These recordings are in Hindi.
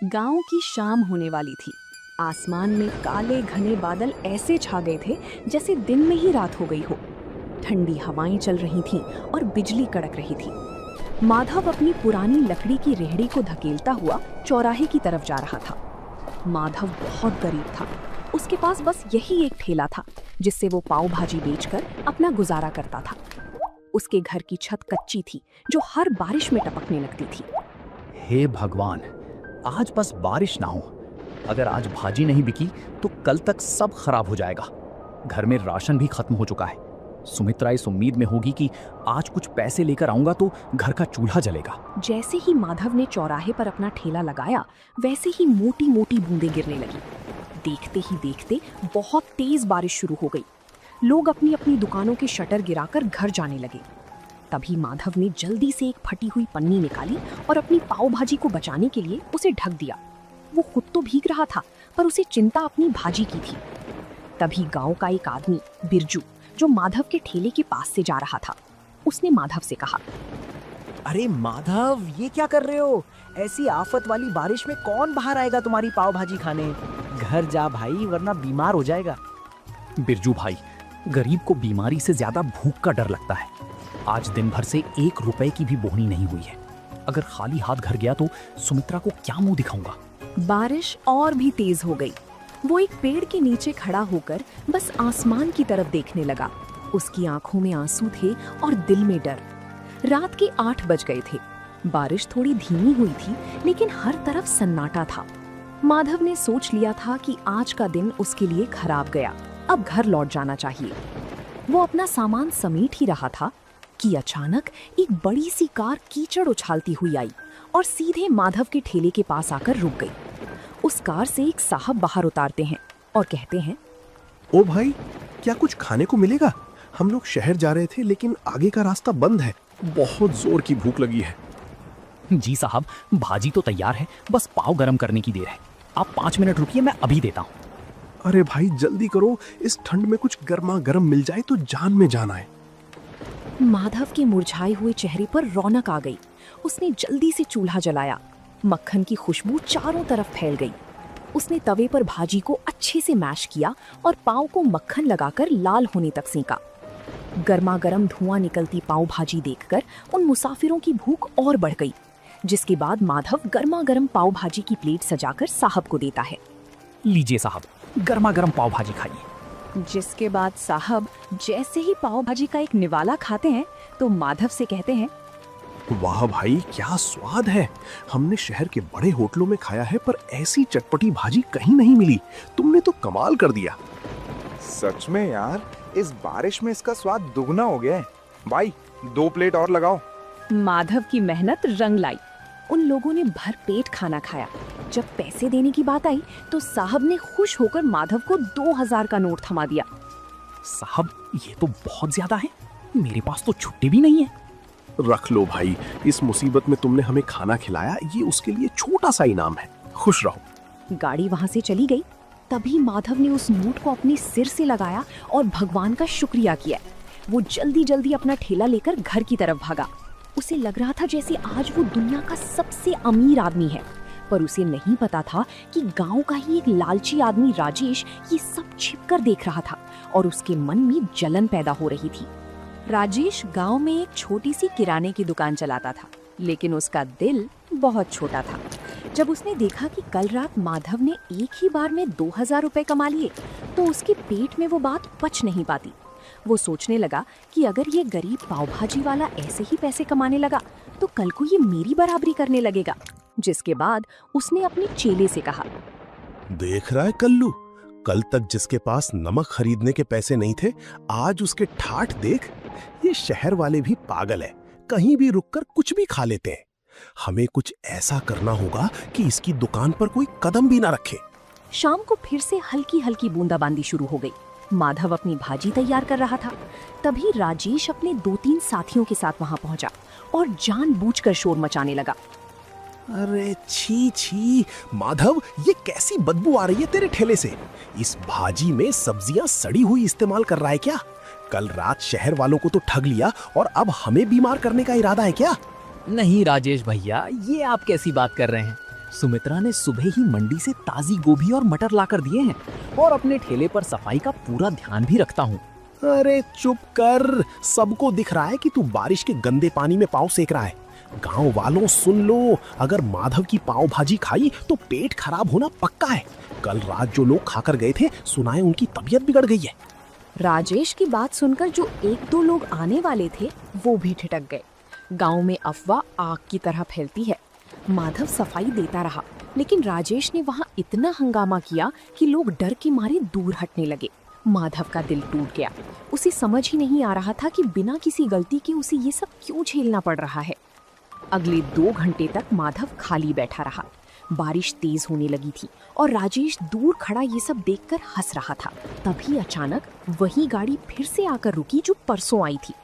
गांव की शाम होने वाली थी। आसमान में काले घने बादल ऐसे छा गए थे जैसे दिन में ही रात हो गई हो। ठंडी हवाएं चल रही थीं और बिजली कड़क रही थी। माधव अपनी पुरानी लकड़ी की रेहड़ी को धकेलता हुआ चौराहे की तरफ जा रहा था। माधव बहुत गरीब था। उसके पास बस यही एक ठेला था जिससे वो पाव भाजी बेचकर अपना गुजारा करता था। उसके घर की छत कच्ची थी जो हर बारिश में टपकने लगती थी। हे भगवान, आज बस बारिश ना हो। अगर आज भाजी नहीं बिकी तो कल तक सब खराब हो जाएगा। घर में राशन भी खत्म हो चुका है। सुमित्रा इस उम्मीद में होगी कि आज कुछ पैसे लेकर आऊंगा तो घर का चूल्हा जलेगा। जैसे ही माधव ने चौराहे पर अपना ठेला लगाया वैसे ही मोटी मोटी बूंदें गिरने लगी। देखते ही देखते बहुत तेज बारिश शुरू हो गई। लोग अपनी अपनी दुकानों के शटर गिराकर घर जाने लगे। तभी माधव ने जल्दी से एक फटी हुई पन्नी निकाली और अपनी पाव भाजी को बचाने के लिए उसे ढक दिया। वो खुद तो भीग रहा था पर उसे चिंता अपनी भाजी की थी। तभी गांव का एक आदमी बिरजू, जो माधव के ठेले के पास से जा रहा था, उसने माधव से कहा, अरे माधव, ये क्या कर रहे हो? ऐसी आफत वाली बारिश में कौन बाहर आएगा तुम्हारी पाव भाजी खाने? घर जा भाई, वरना बीमार हो जाएगा। बिरजू भाई, गरीब को बीमारी से ज्यादा भूख का डर लगता है। आज दिन भर से 1 रुपए की भी बोहनी नहीं हुई है। अगर खाली हाथ घर गया तो सुमित्रा को क्या मुंह दिखाऊंगा। बारिश और भी तेज हो गई। वो एक पेड़ के नीचे खड़ा होकर बस आसमान की तरफ देखने लगा। उसकी आंखों में आंसू थे और दिल में डर। रात के 8 बज गए थे। बारिश थोड़ी धीमी हुई थी लेकिन हर तरफ सन्नाटा था। माधव ने सोच लिया था कि आज का दिन उसके लिए खराब गया। अब घर लौट जाना चाहिए। वो अपना सामान समेट ही रहा था कि अचानक एक बड़ी सी कार कीचड़ उछालती हुई आई और सीधे माधव के ठेले के पास आकर रुक गई। उस कार से एक साहब बाहर उतारते हैं और कहते हैं, ओ भाई, क्या कुछ खाने को मिलेगा? हम लोग शहर जा रहे थे लेकिन आगे का रास्ता बंद है। बहुत जोर की भूख लगी है। जी साहब, भाजी तो तैयार है, बस पाव गरम करने की देर है। आप 5 मिनट रुकिए, मैं अभी देता हूँ। अरे भाई जल्दी करो, इस ठंड में कुछ गर्मा गर्म मिल जाए तो जान में जान आए। माधव के मुरझाए हुए चेहरे पर रौनक आ गई। उसने जल्दी से चूल्हा जलाया। मक्खन की खुशबू चारों तरफ फैल गई। उसने तवे पर भाजी को अच्छे से मैश किया और पाव को मक्खन लगाकर लाल होने तक सेंका। गर्मा गर्म धुआं निकलती पाव भाजी देखकर उन मुसाफिरों की भूख और बढ़ गई। जिसके बाद माधव गर्मा गर्म पाव भाजी की प्लेट सजाकर साहब को देता है। लीजिए साहब, गर्मा गर्म पाव भाजी खाइए। जिसके बाद साहब जैसे ही पाव भाजी का एक निवाला खाते हैं तो माधव से कहते हैं, वाह भाई, क्या स्वाद है। हमने शहर के बड़े होटलों में खाया है पर ऐसी चटपटी भाजी कहीं नहीं मिली। तुमने तो कमाल कर दिया। सच में यार, इस बारिश में इसका स्वाद दुगना हो गया है। भाई 2 प्लेट और लगाओ। माधव की मेहनत रंग लाई। उन लोगों ने भर पेट खाना खाया। जब पैसे देने की बात आई तो साहब ने खुश होकर माधव को 2000 का नोट थमा दिया। साहब, ये तो बहुत ज्यादा है। मेरे पास तो छुट्टी भी नहीं है। रख लो भाई, इस मुसीबत में तुमने हमें खाना खिलाया, ये उसके लिए छोटा सा इनाम है। खुश रहो। गाड़ी वहां से चली गई। तभी माधव ने उस नोट को अपने सिर से लगाया और भगवान का शुक्रिया किया। वो जल्दी जल्दी अपना ठेला लेकर घर की तरफ भागा। उसे लग रहा था जैसे आज वो दुनिया का सबसे अमीर आदमी है, पर उसे नहीं पता था कि गांव का ही एक लालची आदमी राजेश ये सब छिपकर देख रहा था और उसके मन में जलन पैदा हो रही थी। राजेश गांव में एक छोटी सी किराने की दुकान चलाता था, लेकिन उसका दिल बहुत छोटा था। जब उसने देखा कि कल रात माधव ने एक ही बार में 2000 रुपए कमा लिए तो उसके पेट में वो बात पच नहीं पाती। वो सोचने लगा कि अगर ये गरीब पाव भाजी वाला ऐसे ही पैसे कमाने लगा तो कल को ये मेरी बराबरी करने लगेगा। जिसके बाद उसने अपने चेले से कहा, देख रहा है कल्लू, कल तक जिसके पास नमक खरीदने के पैसे नहीं थे, आज उसके ठाठ देख। ये शहर वाले भी पागल है, कहीं भी रुककर कुछ भी खा लेते हैं। हमें कुछ ऐसा करना होगा कि इसकी दुकान पर कोई कदम भी ना रखे। शाम को फिर से हल्की हल्की बूंदाबांदी शुरू हो गई। माधव अपनी भाजी तैयार कर रहा था। तभी राजेश अपने 2-3 साथियों के साथ वहां पहुंचा और जानबूझकर शोर मचाने लगा। अरे छी छी माधव, ये कैसी बदबू आ रही है तेरे ठेले से? इस भाजी में सब्जियां सड़ी हुई इस्तेमाल कर रहा है क्या? कल रात शहर वालों को तो ठग लिया और अब हमें बीमार करने का इरादा है क्या? नहीं राजेश भैया, ये आप कैसी बात कर रहे हैं? सुमित्रा ने सुबह ही मंडी से ताजी गोभी और मटर लाकर दिए हैं और अपने ठेले पर सफाई का पूरा ध्यान भी रखता हूँ। अरे चुप कर, सबको दिख रहा है कि तू बारिश के गंदे पानी में पाँव सेक रहा है। गांव वालों सुन लो, अगर माधव की पाव भाजी खाई तो पेट खराब होना पक्का है। कल रात जो लोग खाकर गए थे, सुना है उनकी तबीयत बिगड़ गई है। राजेश की बात सुनकर जो एक दो लोग आने वाले थे वो भी ठिठक गए। गांव में अफवाह आग की तरह फैलती है। माधव सफाई देता रहा, लेकिन राजेश ने वहां इतना हंगामा किया कि लोग डर के मारे दूर हटने लगे। माधव का दिल टूट गया। उसे समझ ही नहीं आ रहा था कि बिना किसी गलती के उसे ये सब क्यों झेलना पड़ रहा है। अगले 2 घंटे तक माधव खाली बैठा रहा। बारिश तेज होने लगी थी और राजेश दूर खड़ा ये सब देखकर हंस रहा था। तभी अचानक वही गाड़ी फिर से आकर रुकी जो परसों आई थी।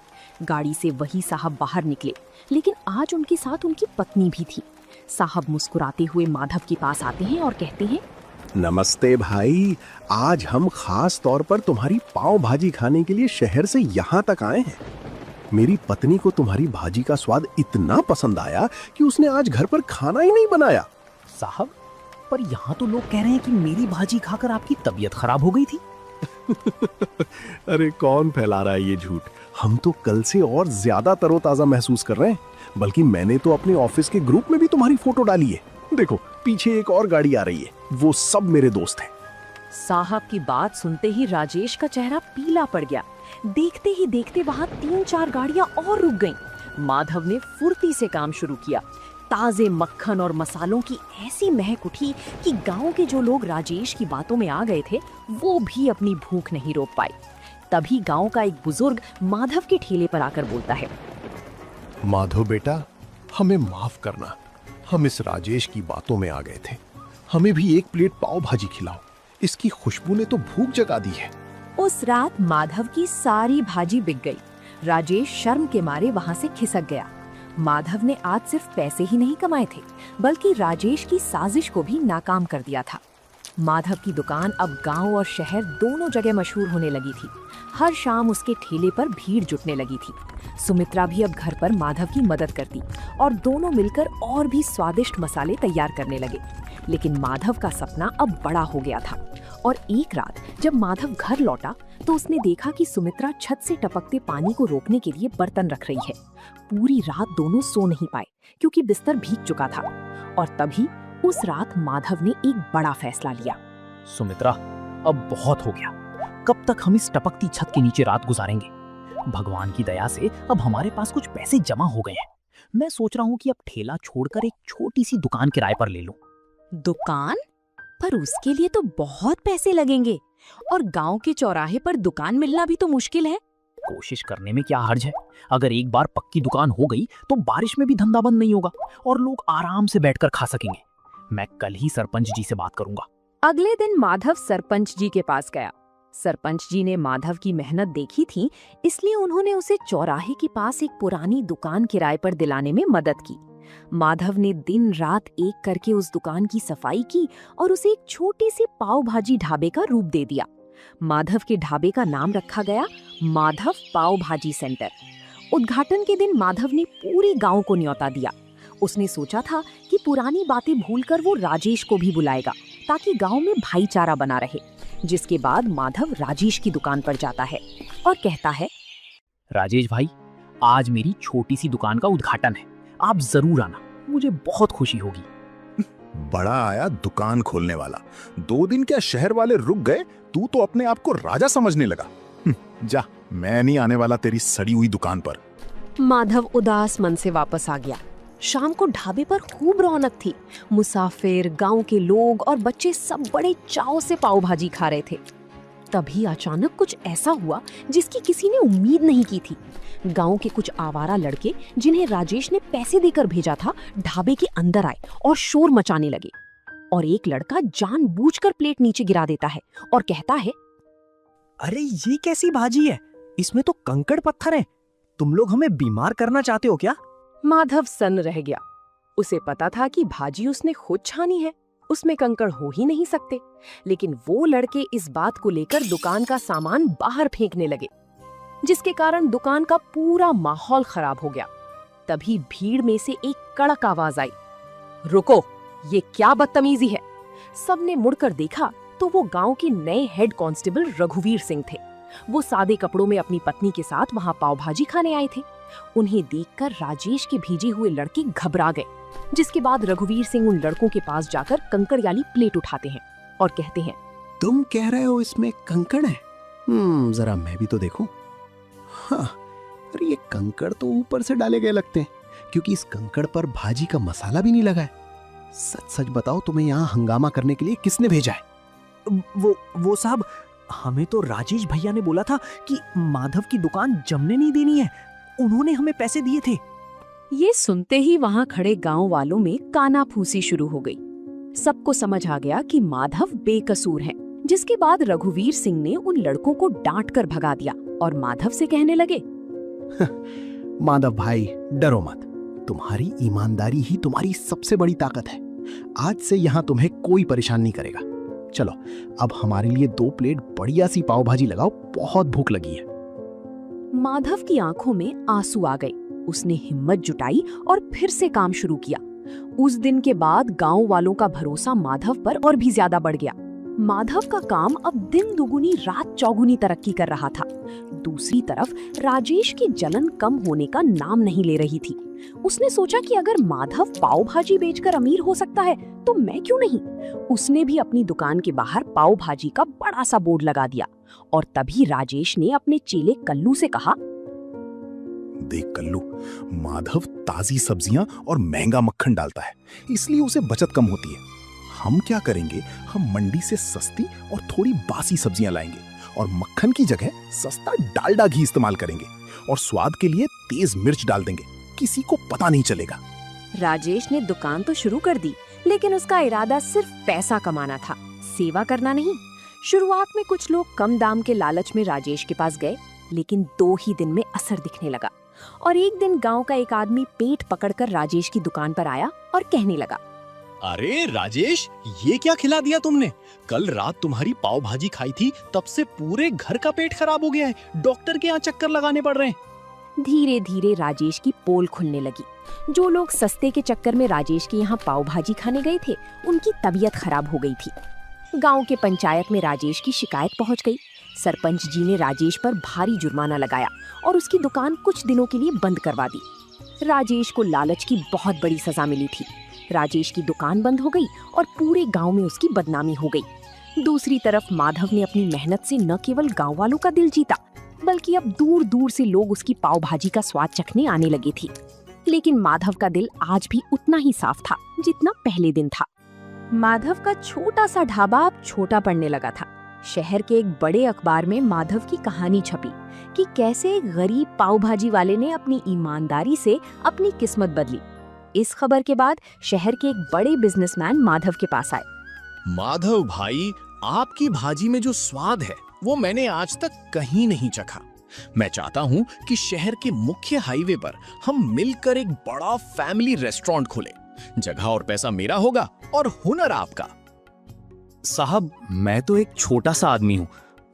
गाड़ी से वही साहब बाहर निकले, लेकिन आज उनके साथ उनकी पत्नी भी थी। साहब मुस्कुराते हुए माधव के पास आते हैं और कहते हैं, नमस्ते भाई, आज हम खास तौर पर तुम्हारी पाव भाजी खाने के लिए शहर से यहाँ तक आए हैं। मेरी पत्नी को तुम्हारी भाजी का स्वाद इतना पसंद आया कि उसने आज घर पर खाना ही नहीं बनाया। साहब, पर यहाँ तो लोग कह रहे हैं कि मेरी भाजी खाकर आपकी तबीयत खराब हो गई थी। अरे कौन फैला रहा है ये झूठ? हम तो कल से और ज्यादा तरोताजा महसूस कर रहे हैं। बल्कि मैंने तो अपने ऑफिस के ग्रुप में भी तुम्हारी फोटो डाली है। देखो पीछे एक और गाड़ी आ रही है, वो सब मेरे दोस्त हैं। साहब की बात सुनते ही राजेश का चेहरा पीला पड़ गया। देखते ही देखते वहां 3-4 गाड़ियां और रुक गईं। माधव ने फुर्ती से काम शुरू किया। ताजे मक्खन और मसालों की ऐसी महक उठी कि गांव के जो लोग राजेश की बातों में आ गए थे वो भी अपनी भूख नहीं रोक पाए। तभी गांव का एक बुजुर्ग माधव के ठेले पर आकर बोलता है, माधव बेटा, हमें माफ करना, हम इस राजेश की बातों में आ गए थे। हमें भी एक प्लेट पाव भाजी खिलाओ, इसकी खुशबू ने तो भूख जगा दी है। उस रात माधव की सारी भाजी बिक गई। राजेश शर्म के मारे वहां से खिसक गया। माधव ने आज सिर्फ पैसे ही नहीं कमाए थे, बल्कि राजेश की साजिश को भी नाकाम कर दिया था। माधव की दुकान अब गांव और शहर दोनों जगह मशहूर होने लगी थी। हर शाम उसके ठेले पर भीड़ जुटने लगी थी। सुमित्रा भी अब घर पर माधव की मदद करती और दोनों मिलकर और भी स्वादिष्ट मसाले तैयार करने लगे। लेकिन माधव का सपना अब बड़ा हो गया था और एक रात जब माधव घर लौटा तो उसने देखा कि सुमित्रा छत से टपकते पानी को रोकने के लिए बर्तन रख रही है। पूरी रात दोनों सो नहीं पाए क्योंकि बिस्तर भीग चुका था। और तभी उस रात माधव ने एक बड़ा फैसला लिया। सुमित्रा, अब बहुत हो गया। कब तक हम इस टपकती छत के नीचे रात गुजारेंगे? भगवान की दया से अब हमारे पास कुछ पैसे जमा हो गए हैं। मैं सोच रहा हूँ कि अब ठेला छोड़कर एक छोटी सी दुकान किराए पर ले लूं। दुकान? पर उसके लिए तो बहुत पैसे लगेंगे और गांव के चौराहे पर दुकान मिलना भी तो मुश्किल है। कोशिश करने में क्या हर्ज है? अगर एक बार पक्की दुकान हो गई तो बारिश में भी धंधा बंद नहीं होगा और लोग आराम से बैठकर खा सकेंगे। मैं कल ही सरपंच जी से बात करूंगा। अगले दिन माधव सरपंच जी के पास गया। सरपंच जी ने माधव की मेहनत देखी थी, इसलिए उन्होंने उसे चौराहे के पास एक पुरानी दुकान किराए पर दिलाने में मदद की। माधव ने दिन रात एक करके उस दुकान की सफाई की और उसे एक छोटी सी पाव भाजी ढाबे का रूप दे दिया। माधव के ढाबे का नाम रखा गया माधव पाव भाजी सेंटर। उद्घाटन के दिन माधव ने पूरे गांव को न्योता दिया। उसने सोचा था कि पुरानी बातें भूलकर वो राजेश को भी बुलाएगा ताकि गांव में भाईचारा बना रहे। जिसके बाद माधव राजेश की दुकान पर जाता है और कहता है, राजेश भाई, आज मेरी छोटी सी दुकान का उद्घाटन है, आप जरूर आना, मुझे बहुत खुशी होगी। बड़ा आया दुकान खोलने वाला। 2 दिन क्या शहर वाले रुक गए, तू तो अपने आप को राजा समझने लगा। जा, मैं नहीं आने वाला तेरी सड़ी हुई दुकान पर। माधव उदास मन से वापस आ गया। शाम को ढाबे पर खूब रौनक थी। मुसाफिर, गांव के लोग और बच्चे सब बड़े चाव से पाव भाजी खा रहे थे। तभी अचानक कुछ ऐसा हुआ जिसकी किसी ने उम्मीद नहीं की थी। गांव के कुछ आवारा लड़के, जिन्हें राजेश ने पैसे देकर भेजा था, ढाबे के अंदर आए और शोर मचाने लगे। और एक लड़का जानबूझकर प्लेट नीचे गिरा देता है और कहता है, अरे ये कैसी भाजी है? इसमें तो कंकड़ पत्थर है। तुम लोग हमें बीमार करना चाहते हो क्या? माधव सन्न रह गया। उसे पता था कि भाजी उसने खुद छानी है, उसमें कंकड़ हो ही नहीं सकते। लेकिन वो लड़के इस बात को लेकर दुकान का सामान बाहर फेंकने लगे, जिसके कारण दुकान का पूरा माहौल खराब हो गया। तभी भीड़ में से एक कड़क आवाज आई, रुको, ये क्या बदतमीजी है। सबने मुड़कर देखा तो वो गांव के नए हेड कांस्टेबल रघुवीर सिंह थे। वो सादे कपड़ों में अपनी पत्नी के साथ वहां पाव भाजी खाने आए थे। उन्हें देखकर राजेश के भेजे हुए लड़के घबरा गए, जिसके बाद रघुवीर सिंह उन लड़कों के पास जाकर कंकड़ वाली प्लेट उठाते हैं और कहते हैं, तुम कह रहे हो इसमें कंकड़ है? जरा मैं भी तो देखूं। हाँ, अरे ये कंकड़ तो ऊपर से डाले गए लगते हैं, क्योंकि इस कंकड़ पर भाजी का मसाला भी नहीं लगा है। सच सच बताओ, तुम्हें यहाँ हंगामा करने के लिए किसने भेजा है? वो साहब, हमें तो राजेश भैया ने बोला था कि माधव की दुकान जमने नहीं देनी है। उन्होंने हमें पैसे दिए थे। ये सुनते ही वहां खड़े गांव वालों में कानाफूसी शुरू हो गई। सबको समझ आ गया कि माधव बेकसूर है, जिसके बाद रघुवीर सिंह ने उन लड़कों को डांट कर भगा दिया और माधव से कहने लगे, माधव भाई, डरो मत। तुम्हारी ईमानदारी ही तुम्हारी सबसे बड़ी ताकत है। आज से यहाँ तुम्हें कोई परेशान नहीं करेगा। चलो, अब हमारे लिए 2 प्लेट बढ़िया सी पाव भाजी लगाओ, बहुत भूख लगी है। माधव की आंखों में आंसू आ गए। उसने हिम्मत जुटाई और फिर से काम शुरू किया। उस दिन के बाद गांव वालों का भरोसा माधव पर और भी ज्यादा बढ़ गया। माधव का काम अब दिन दुगुनी रात चौगुनी तरक्की कर रहा था। दूसरी तरफ राजेश की जलन कम होने का नाम नहीं ले रही थी। उसने सोचा कि अगर माधव पाव भाजी बेचकर अमीर हो सकता है तो मैं क्यों नहीं। उसने भी अपनी दुकान के बाहर पाव भाजी का बड़ा सा बोर्ड लगा दिया और तभी राजेश ने अपने चेले कल्लू से कहा, देख कल्लू, माधव ताजी सब्जियां और महंगा मक्खन डालता है, इसलिए उसे बचत कम होती है। हम क्या करेंगे, हम मंडी से सस्ती और थोड़ी बासी सब्जियां लाएंगे और मक्खन की जगह सस्ता डालडा घी इस्तेमाल करेंगे और स्वाद के लिए तेज मिर्च डाल देंगे। किसी को पता नहीं चलेगा। राजेश ने दुकान तो शुरू कर दी, लेकिन उसका इरादा सिर्फ पैसा कमाना था, सेवा करना नहीं। शुरुआत में कुछ लोग कम दाम के लालच में राजेश के पास गए, लेकिन 2 ही दिन में असर दिखने लगा और एक दिन गांव का एक आदमी पेट पकड़कर राजेश की दुकान पर आया और कहने लगा, अरे राजेश, ये क्या खिला दिया तुमने? कल रात तुम्हारी पाव भाजी खाई थी, तब से पूरे घर का पेट खराब हो गया है। डॉक्टर के यहाँ चक्कर लगाने पड़ रहे हैं। धीरे धीरे राजेश की पोल खुलने लगी। जो लोग सस्ते के चक्कर में राजेश के यहाँ पाव भाजी खाने गए थे, उनकी तबीयत खराब हो गई थी। गांव के पंचायत में राजेश की शिकायत पहुंच गई। सरपंच जी ने राजेश पर भारी जुर्माना लगाया और उसकी दुकान कुछ दिनों के लिए बंद करवा दी। राजेश को लालच की बहुत बड़ी सजा मिली थी। राजेश की दुकान बंद हो गई और पूरे गांव में उसकी बदनामी हो गई। दूसरी तरफ माधव ने अपनी मेहनत से न केवल गांव वालों का दिल जीता, बल्कि अब दूर दूर से लोग उसकी पाव भाजी का स्वाद चखने आने लगे थे। लेकिन माधव का दिल आज भी उतना ही साफ था जितना पहले दिन था। माधव का छोटा सा ढाबा अब छोटा पड़ने लगा था। शहर के एक बड़े अखबार में माधव की कहानी छपी कि कैसे एक गरीब पाव भाजी वाले ने अपनी ईमानदारी से अपनी किस्मत बदली। इस खबर के बाद शहर के एक बड़े बिजनेसमैन माधव के पास आए। माधव भाई, आपकी भाजी में जो स्वाद है वो मैंने आज तक कहीं नहीं चखा। मैं चाहता हूँ कि शहर के मुख्य हाईवे पर हम मिलकर एक बड़ा फैमिली रेस्टोरेंट खोलें। जगह और पैसा मेरा होगा और हुनर आपका। साहब, मैं तो एक छोटा सा आदमी हूँ।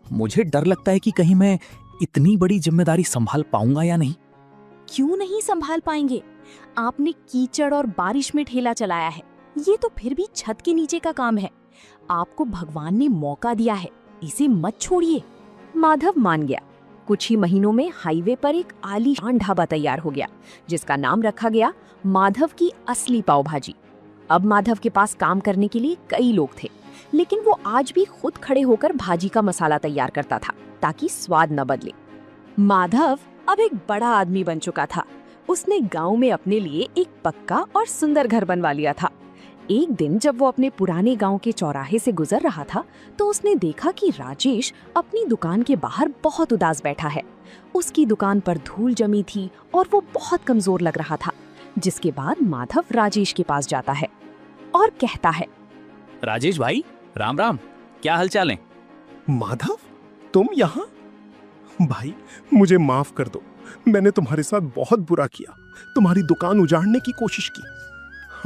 मुझे डर लगता है कि कहीं मैं इतनी बड़ी जिम्मेदारी संभाल पाऊंगा या नहीं। क्यों नहीं संभाल पाएंगे? आपने कीचड़ और बारिश में ठेला चलाया है। ये तो फिर भी छत के नीचे का काम है। आपको भगवान ने मौका दिया है, इसे मत छोड़िए। माधव मान गया। कुछ ही महीनों में हाईवे पर एक आलीशान ढाबा तैयार हो गया, जिसका नाम रखा गया माधव की असली पाव भाजी। अब माधव के पास काम करने के लिए कई लोग थे, लेकिन वो आज भी खुद खड़े होकर भाजी का मसाला तैयार करता था ताकि स्वाद न बदले। माधव अब एक बड़ा आदमी बन चुका था। उसने गांव में अपने लिए एक पक्का और सुंदर घर बनवा लिया था। एक दिन जब वो अपने पुराने गांव के चौराहे से गुजर रहा था, तो उसने देखा कि राजेश अपनी दुकान के बाहर बहुत उदास बैठा है। उसकी दुकान पर धूल जमी थी और वो बहुत कमजोर लग रहा था। जिसके बाद माधव राजेश के पास जाता है और कहता है, राजेश भाई, राम राम, क्या हालचाल है? माधव, तुम यहाँ? भाई, मुझे माफ कर दो। मैंने तुम्हारे साथ बहुत बुरा किया, तुम्हारी दुकान उजाड़ने की कोशिश की।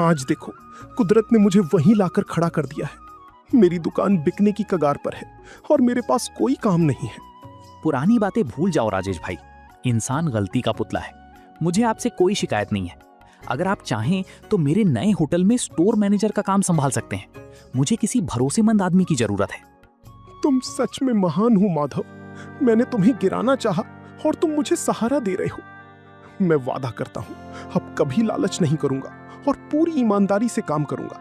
आज देखो, कुदरत ने मुझे वहीं लाकर खड़ा कर दिया है। मेरी दुकान बिकने की कगार पर है और मेरे पास कोई काम नहीं है। पुरानी बातें भूल जाओ राजेश भाई। इंसान गलती का पुतला है। मुझे आपसे कोई शिकायत नहीं है। अगर आप चाहें तो मेरे नए होटल में स्टोर मैनेजर का काम संभाल सकते हैं। मुझे किसी भरोसेमंद आदमी की जरूरत है। तुम सच में महान हो माधव। मैंने तुम्हें गिराना चाहा और तुम मुझे सहारा दे रहे हो। मैं वादा करता हूँ अब कभी लालच नहीं करूंगा और पूरी ईमानदारी से काम करूंगा।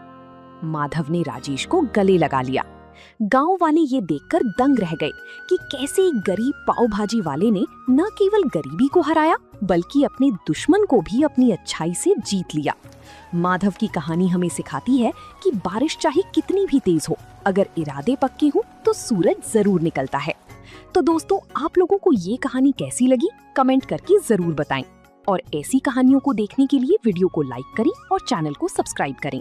माधव ने राजेश को गले लगा लिया। गांव वाले ये देखकर दंग रह गए कि कैसे एक गरीब पाव भाजी वाले ने न केवल गरीबी को हराया बल्कि अपने दुश्मन को भी अपनी अच्छाई से जीत लिया। माधव की कहानी हमें सिखाती है कि बारिश चाहे कितनी भी तेज हो, अगर इरादे पक्के हो तो सूरज जरूर निकलता है। तो दोस्तों, आप लोगों को ये कहानी कैसी लगी कमेंट करके जरूर बताएं और ऐसी कहानियों को देखने के लिए वीडियो को लाइक करें और चैनल को सब्सक्राइब करें।